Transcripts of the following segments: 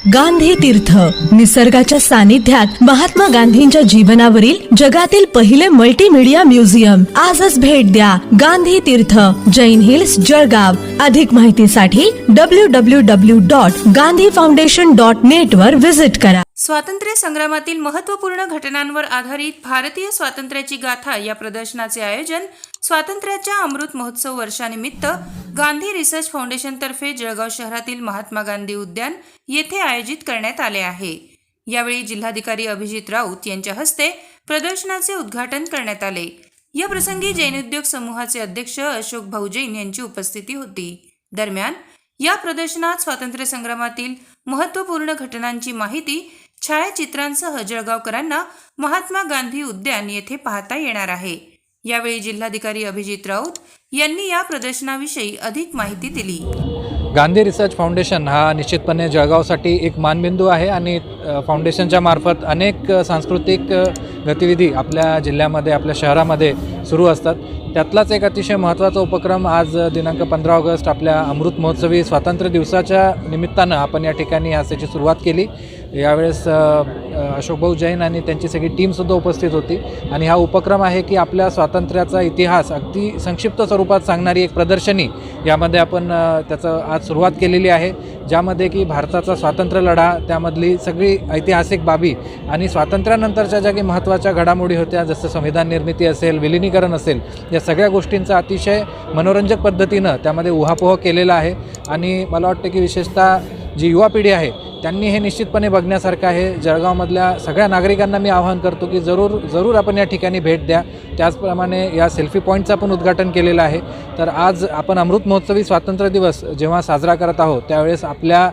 गांधी तीर्थ, निसर्गाच्या सानिध्यात महात्मा गांधींच्या जीवनावरील जगातील पहिले मल्टीमीडिया म्युझियम. आजच भेट द्या. गांधी तीर्थ, जैन हिल्स, जळगाव. अधिक माहितीसाठी www.gandhifoundation.net वर विजिट करा. स्वातंत्र्य संग्रामातील महत्त्वपूर्ण घटनांवर आधारित भारतीय स्वातंत्र्याची गाथा या प्रदर्शनाचे आयोजन स्वातंत्र्याच्या अमृत महोत्सव वर्षानिमित्त गांधी रिसर्च फाउंडेशनतर्फे जळगाव शहरातील महात्मा गांधी उद्यान येथे आयोजित करण्यात आले आहे. यावेळी जिल्हाधिकारी अभिजित राऊत यांच्या हस्ते प्रदर्शनाचे उद्घाटन करण्यात आले. या प्रसंगी जैन उद्योग समूहाचे अध्यक्ष अशोक भाऊ जैन यांची उपस्थिती होती. दरम्यान या प्रदर्शनात स्वातंत्र्य संग्रामातील महत्त्वपूर्ण घटनांची माहिती छायाचित्रांसह जळगावकरांना महात्मा गांधी उद्यान येथे पाहता येणार आहे. यावेळी जिल्हाधिकारी अभिजित राऊत यांनी या प्रदर्शनाविषयी अधिक माहिती दिली. गांधी रिसर्च फाउंडेशन हा निश्चितपणे जळगावसाठी एक मानबिंदू आहे आणि फाउंडेशनच्या मार्फत अनेक सांस्कृतिक गतिविधी आपल्या जिल्ह्यामध्ये, आपल्या शहरामध्ये सुरू असतात. त्यातलाच एक अतिशय महत्त्वाचा उपक्रम आज दिनांक 15 ऑगस्ट आपल्या अमृत महोत्सवी स्वातंत्र्य दिवसाच्या निमित्तानं आपण या ठिकाणी याची सुरुवात केली. यावेळेस अशोक भाऊ जैन आणि त्यांची सगळी टीमसुद्धा उपस्थित होती आणि हा उपक्रम आहे की आपल्या स्वातंत्र्याचा इतिहास अगदी संक्षिप्त स्वरूपात सांगणारी एक प्रदर्शनी यामध्ये आपण त्याचं आज सुरुवात केलेली आहे, ज्यामध्ये की भारताचा स्वातंत्र्य लढा, त्यामधली सगळी ऐतिहासिक बाबी आणि स्वातंत्र्यानंतरच्या ज्या काही महत्त्वाच्या घडामोडी होत्या, जसं संविधान निर्मिती असेल, विलिनीकरण असेल, या सगळ्या गोष्टींचा अतिशय मनोरंजक पद्धतीनं त्यामध्ये उहापोह केलेला आहे. आणि मला वाटतं की विशेषतः जी युवा पिढी आहे त्यांनी हे निश्चितपणे बघण्यासारखं आहे. जळगावमधल्या सगळ्या नागरिकांना मी आवाहन करतो की जरूर आपण या ठिकाणी भेट द्या. त्याचप्रमाणे या सेल्फी पॉईंटचं आपण उद्घाटन केलेलं आहे. तर आज आपण अमृत महोत्सवी स्वातंत्र्य दिवस जेव्हा साजरा करत आहोत त्यावेळेस आपल्या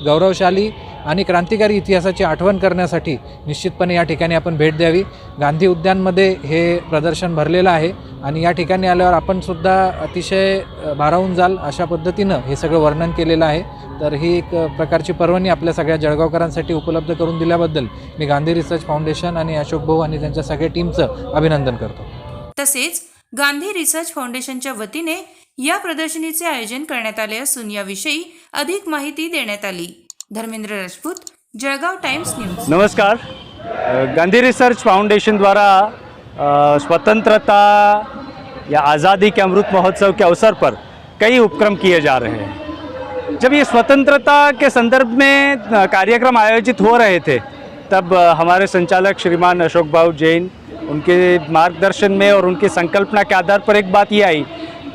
गौरवशाली आणि क्रांतिकारी इतिहासाची आठवण करण्यासाठी निश्चितपणे या ठिकाणी आपण भेट द्यावी. गांधी उद्यानमध्ये हे प्रदर्शन भरलेलं आहे आणि या ठिकाणी आल्यावर आपणसुद्धा अतिशय भारावून जाल अशा पद्धतीनं हे सगळं वर्णन केलेलं आहे. तर ही एक प्रकारची पर्वणी आपल्या सगळ्या जळगावकरांसाठी उपलब्ध करून दिल्याबद्दल मी गांधी रिसर्च फाउंडेशन आणि अशोक भाऊ आणि त्यांच्या सगळ्या टीमचं अभिनंदन करतो. तसेच गांधी रिसर्च फाउंडेशनच्या वतीने या प्रदर्शनीचे आयोजन करण्यात आले असून याविषयी अधिक माहिती देण्यात आली. Dharmendra Rajput, Jalgaon times news. नमस्कार. गांधी रिसर्च फाउंडेशन द्वारा स्वतंत्रता या आज़ादी के अमृत महोत्सव के अवसर पर कई उपक्रम किए जा रहे हैं. जब ये स्वतंत्रता के संदर्भ में कार्यक्रम आयोजित हो रहे थे तब हमारे संचालक श्रीमान अशोक भाऊ जैन, उनके मार्गदर्शन में और उनकी संकल्पना के आधार पर एक बात ये आई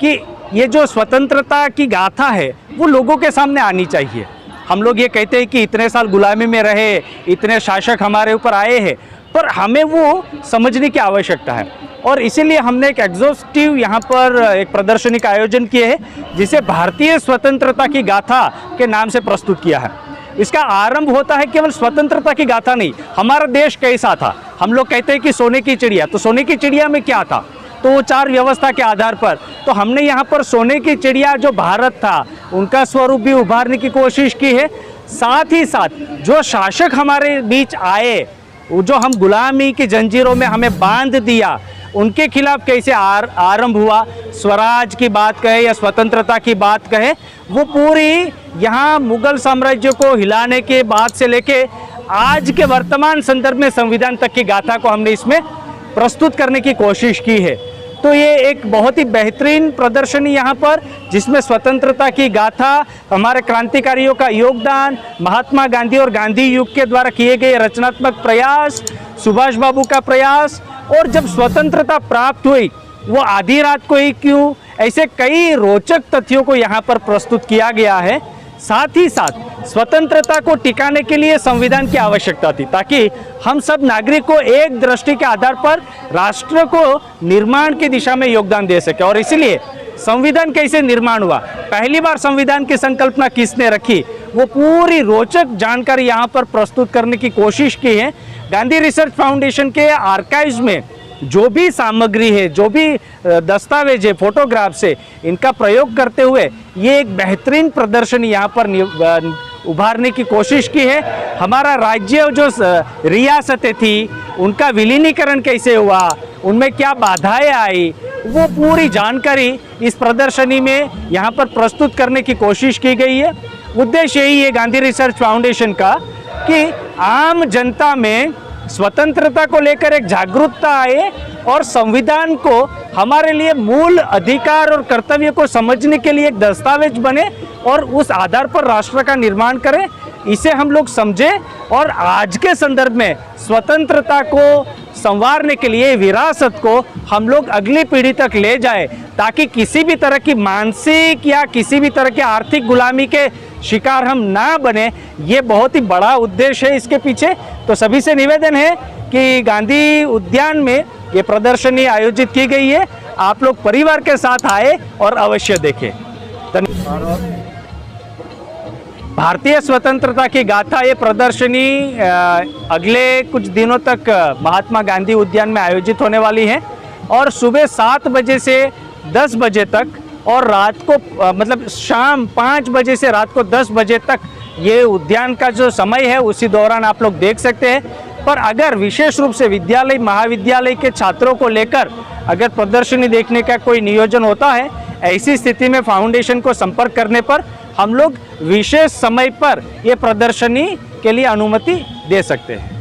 कि ये जो स्वतंत्रता की गाथा है वो लोगों के सामने आनी चाहिए. हम लोग ये कहते हैं कि इतने साल गुलामी में रहे, इतने शासक हमारे ऊपर आए हैं, पर हमें वो समझने की आवश्यकता है और इसीलिए हमने एक एग्जॉस्टिव यहाँ पर एक प्रदर्शनी का आयोजन किए है जिसे भारतीय स्वतंत्रता की गाथा के नाम से प्रस्तुत किया है. इसका आरंभ होता है केवल स्वतंत्रता की गाथा नहीं, हमारा देश कैसा था. हम लोग कहते हैं कि सोने की चिड़िया, तो सोने की चिड़िया में क्या था, तो वो 4 व्यवस्था के आधार पर तो हमने यहाँ पर सोने की चिड़िया जो भारत था उनका स्वरूप भी उभारने की कोशिश की है. साथ ही साथ जो शासक हमारे बीच आए, जो हम गुलामी की जंजीरों में हमें बांध दिया, उनके खिलाफ कैसे आरंभ हुआ, स्वराज की बात कहे या स्वतंत्रता की बात कहे, वो पूरी यहाँ मुगल साम्राज्य को हिलाने के बाद से लेके आज के वर्तमान संदर्भ में संविधान तक की गाथा को हमने इसमें प्रस्तुत करने की कोशिश की है. तो ये एक बहुत ही बेहतरीन प्रदर्शनी यहाँ पर, जिसमें स्वतंत्रता की गाथा, हमारे क्रांतिकारियों का योगदान, महात्मा गांधी और गांधी युग के द्वारा किए गए रचनात्मक प्रयास, सुभाष बाबू का प्रयास, और जब स्वतंत्रता प्राप्त हुई वो आधी रात को ही क्यों, ऐसे कई रोचक तथ्यों को यहाँ पर प्रस्तुत किया गया है. साथ ही साथ स्वतंत्रता को टिकाने के लिए संविधान की आवश्यकता थी ताकि हम सब नागरिक को एक दृष्टि के आधार पर राष्ट्र को निर्माण की दिशा में योगदान दे सके. और इसीलिए संविधान कैसे निर्माण हुआ, पहली बार संविधान की संकल्पना किसने रखी, वो पूरी रोचक जानकारी यहाँ पर प्रस्तुत करने की कोशिश की है. गांधी रिसर्च फाउंडेशन के आर्काइव्स में जो भी सामग्री है, जो भी दस्तावेज है, फोटोग्राफ्स है, इनका प्रयोग करते हुए ये एक बेहतरीन प्रदर्शनी यहाँ पर उभारने की कोशिश की है. हमारा राज्य जो रियासतें थी उनका विलीनीकरण कैसे हुआ, उनमें क्या बाधाएं आई, वो पूरी जानकारी इस प्रदर्शनी में यहाँ पर प्रस्तुत करने की कोशिश की गई है. उद्देश्य यही है गांधी रिसर्च फाउंडेशन का कि आम जनता में स्वतंत्रता को लेकर एक जागरूकता आए और संविधान को हमारे लिए मूल अधिकार और कर्तव्य को समझने के लिए एक दस्तावेज बने और उस आधार पर राष्ट्र का निर्माण करें, इसे हम लोग समझें और आज के संदर्भ में स्वतंत्रता को संवारने के लिए विरासत को हम लोग अगली पीढ़ी तक ले जाए, ताकि किसी भी तरह की मानसिक या किसी भी तरह की आर्थिक गुलामी के शिकार हम ना बने। ये बहुत ही बड़ा उद्देश्य है इसके पीछे। तो सभी से निवेदन है कि गांधी उद्यान में ये प्रदर्शनी आयोजित की गई है, आप लोग परिवार के साथ आए और अवश्य देखें। भारतीय स्वतंत्रता की गाथा ये प्रदर्शनी अगले कुछ दिनों तक महात्मा गांधी उद्यान में आयोजित होने वाली है और सुबह 7 बजे से 10 बजे तक और रात को मतलब शाम 5 बजे से रात को 10 बजे तक ये उद्यान का जो समय है उसी दौरान आप लोग देख सकते हैं। पर अगर विशेष रूप से विद्यालय महाविद्यालय के छात्रों को लेकर अगर प्रदर्शनी देखने का कोई नियोजन होता है, ऐसी स्थिति में फाउंडेशन को संपर्क करने पर हम लोग विशेष समय पर ये प्रदर्शनी के लिए अनुमति दे सकते हैं।